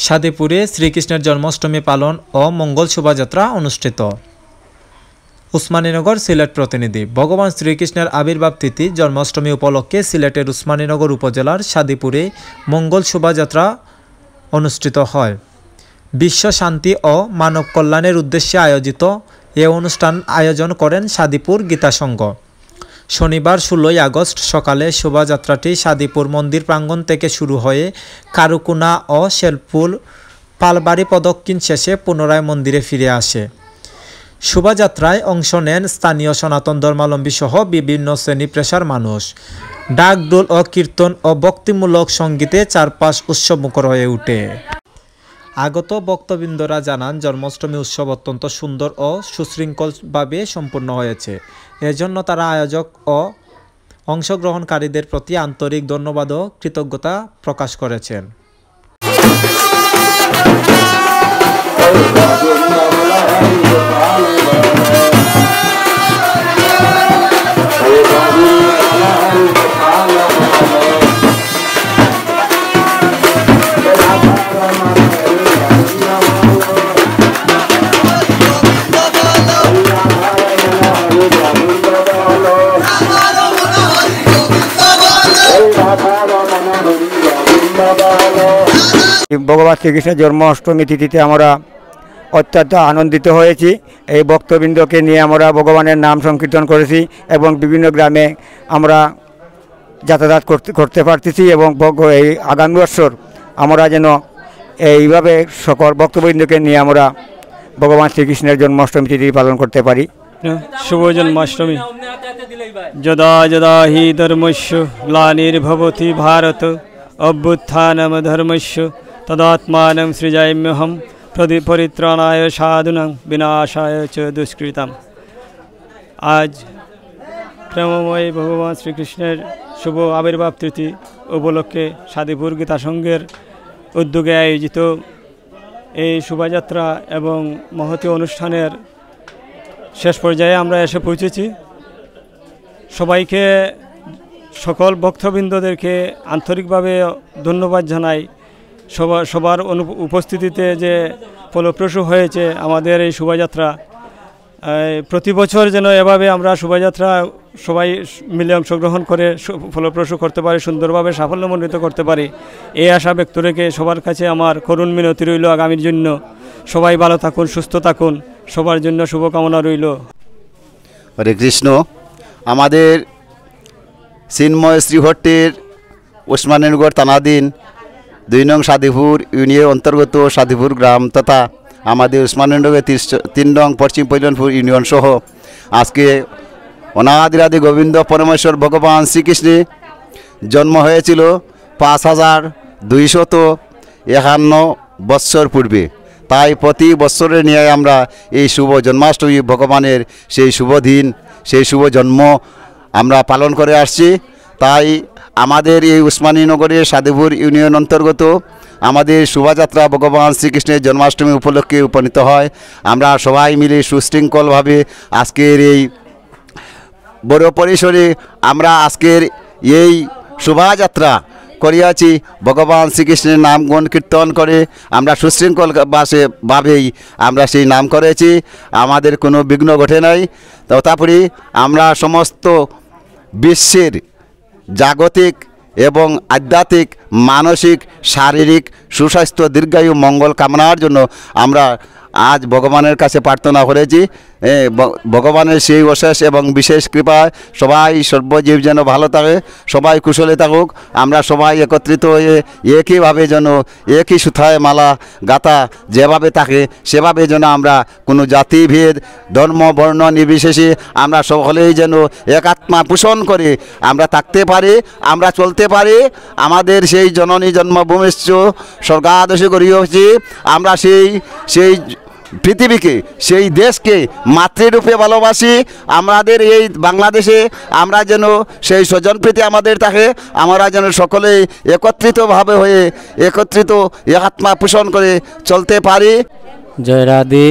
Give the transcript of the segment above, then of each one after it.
সাদেপুরে শ্রীকৃষ্ণের জন্মাষ্টমী পালন ও মঙ্গল শোভাযাত্রা অনুষ্ঠিত। উসমানীনগর সিলেট প্রতিনিধি। ভগবান শ্রীকৃষ্ণের আবির্ভাব তিথি জন্মাষ্টমী উপলক্ষে সিলেটের উসমানীনগর উপজেলার সাদেপুরে মঙ্গল শোভাযাত্রা অনুষ্ঠিত হয়। বিশ্ব শান্তি ও মানব কল্যাণের উদ্দেশ্যে আয়োজিত এ অনুষ্ঠান আয়োজন করেন সাদিপুর গীতা সংঘ। শনিবার 16 আগস্ট সকালে শোভাযাত্রাটি সাদিপুর মন্দির প্রাঙ্গণ থেকে শুরু হয়ে কারুকুনা ও শেলপুর পালবাড়ি প্রদক্ষিণ শেষে পুনরায় মন্দিরে ফিরে আসে। শোভাযাত্রায় অংশ নেন স্থানীয় সনাতন ধর্মাবলম্বী সহ বিভিন্ন শ্রেণী পেশার মানুষ। ডাক, ডোল ও কীর্তন ও ভক্তিমূলক সঙ্গীতে চারপাশ উৎসবমুখর হয়ে ওঠে। আগত ভক্তবৃন্দরা জানান, জন্মাষ্টমী উৎসব অত্যন্ত সুন্দর ও সুশৃঙ্খলভাবে সম্পন্ন হয়েছে। এজন্য তারা আয়োজক ও অংশগ্রহণকারীদের প্রতি আন্তরিক ধন্যবাদ ও কৃতজ্ঞতা প্রকাশ করেছেন। ভগবান শ্রীকৃষ্ণের জন্মাষ্টমী তিথিতে আমরা অত্যন্ত আনন্দিত হয়েছি। এই ভক্তবৃন্দকে নিয়ে আমরা ভগবানের নাম সংকীর্তন করেছি এবং বিভিন্ন গ্রামে আমরা যাতায়াত করতে পারতেছি এবং এই আগামী বছর আমরা যেন এইভাবে সকল ভক্তবৃন্দকে নিয়ে আমরা ভগবান শ্রীকৃষ্ণের জন্মাষ্টমী তিথি পালন করতে পারি। শুভ জন্মাষ্টমী। যদা যদা হি ধর্মস্য গ্লানির্ভবতি ভারত অভ্যুত্থানম ধর্মস্য তদাত্মানম সৃজাম্যহম পরিত্রাণায় সাধুনাং বিনাশায় চ দুষ্কৃতাম। আজ প্রেমময় ভগবান শ্রীকৃষ্ণের শুভ আবির্ভাব তিথি উপলক্ষে সাদেপুর গীতা সংঘের উদ্যোগে আয়োজিত এই শোভাযাত্রা এবং মহতী অনুষ্ঠানের শেষ পর্যায়ে আমরা এসে পৌঁছেছি। সবাইকে, সকল ভক্তবৃন্দদেরকে আন্তরিকভাবে ধন্যবাদ জানাই। সবার উপস্থিতিতে যে ফলপ্রসূ হয়েছে আমাদের এই শোভাযাত্রা। প্রতি বছর যেন এভাবে আমরা শোভাযাত্রা সবাই মিলে অংশগ্রহণ করে ফলপ্রসূ করতে পারি, সুন্দরভাবে সাফল্যমণ্ডিত করতে পারি, এই আশা ব্যক্ত রেখে সবার কাছে আমার করুণ মিনতি রইল আগামীর জন্য। সবাই ভালো থাকুন, সুস্থ থাকুন, সবার জন্য শুভকামনা রইল। হরে কৃষ্ণ। আমাদের চিন্ময় শ্রীহট্টের উসমানীনগর থানাধীন 2 নং সাদেপুর ইউনিয়নের অন্তর্গত সাদেপুর গ্রাম তথা আমাদের উসমানীনগরের 3 নং পশ্চিম পৈলনপুর ইউনিয়ন সহ আজকে অনাদিরাদি গোবিন্দ পরমেশ্বর ভগবান শ্রীকৃষ্ণের জন্ম হয়েছিল 5251 বৎসর পূর্বে। তাই প্রতি বৎসরের নিয়ে আমরা এই শুভ জন্মাষ্টমী ভগবানের সেই শুভ দিন, সেই শুভ জন্ম আমরা পালন করে আসছি। তাই আমাদের এই উসমানীনগরের সাদেপুর ইউনিয়ন অন্তর্গত আমাদের শোভাযাত্রা ভগবান শ্রীকৃষ্ণের জন্মাষ্টমী উপলক্ষে উপনীত হয়। আমরা সবাই মিলে সুশৃঙ্খলভাবে আজকের এই বড় পরিসরে আমরা আজকের এই শোভাযাত্রা করিয়াছি। ভগবান শ্রীকৃষ্ণের নাম গুণ কীর্তন করে আমরা সুশৃঙ্খলভাবেই আমরা সেই নাম করেছি। আমাদের কোনো বিঘ্ন ঘটে নাই। তথাপি আমরা সমস্ত বিশ্বের জাগতিক এবং আধ্যাত্মিক, মানসিক, শারীরিক সুস্বাস্থ্য, দীর্ঘায়ু, মঙ্গল কামনার জন্য আমরা আজ ভগবানের কাছে প্রার্থনা করেছি। ভগবানের সেই অশেষ এবং বিশেষ কৃপায় সবাই সর্বজীব যেন ভালো থাকে, সবাই কুশলে থাকুক। আমরা সবাই একত্রিত হয়ে একইভাবে যেন একই সুতায় মালা গাথা যেভাবে থাকে সেভাবে যেন আমরা কোনো জাতিভেদ, ধর্ম, বর্ণ নির্বিশেষে আমরা সকলেই যেন একাত্মা পোষণ করে আমরা থাকতে পারি, আমরা চলতে পারি। আমাদের সেই জননী জন্মভূমিশ্চ স্বর্গাদশে করিয়েছি। আমরা সেই পৃথিবীকে, সেই দেশকে মাতৃরূপে ভালোবাসি। আমাদের এই বাংলাদেশে আমরা যেন সেই স্বজনপ্রীতি আমাদের থাকে, আমরা যেন সকলেই একত্রিতভাবে হয়ে আত্মা পোষণ করে চলতে পারি। জয় রাধে।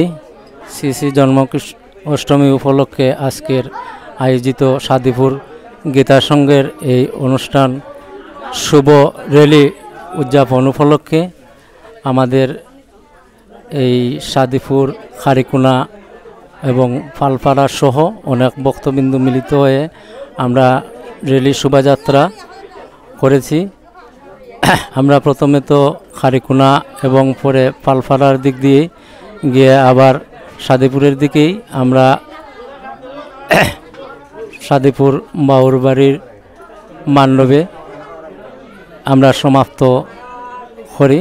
শ্রী শ্রী জন্মাষ্টমী উপলক্ষে আজকের আয়োজিত সাদেপুর গীতা সংঘের এই অনুষ্ঠান শুভ র্যালি উদযাপন উপলক্ষে আমাদের এই সাদিপুর খারিকুনা এবং ফালপাড়া সহ অনেক ভক্তবিন্দু মিলিত হয়ে আমরা রেলি শোভাযাত্রা করেছি। আমরা প্রথমে তো খারিকুনা এবং পরে ফালপাড়ার দিক দিয়ে গিয়ে আবার সাদিপুরের দিকেই আমরা সাদিপুর বাউরবাড়ির মান্ডবে আমরা সমাপ্ত করি।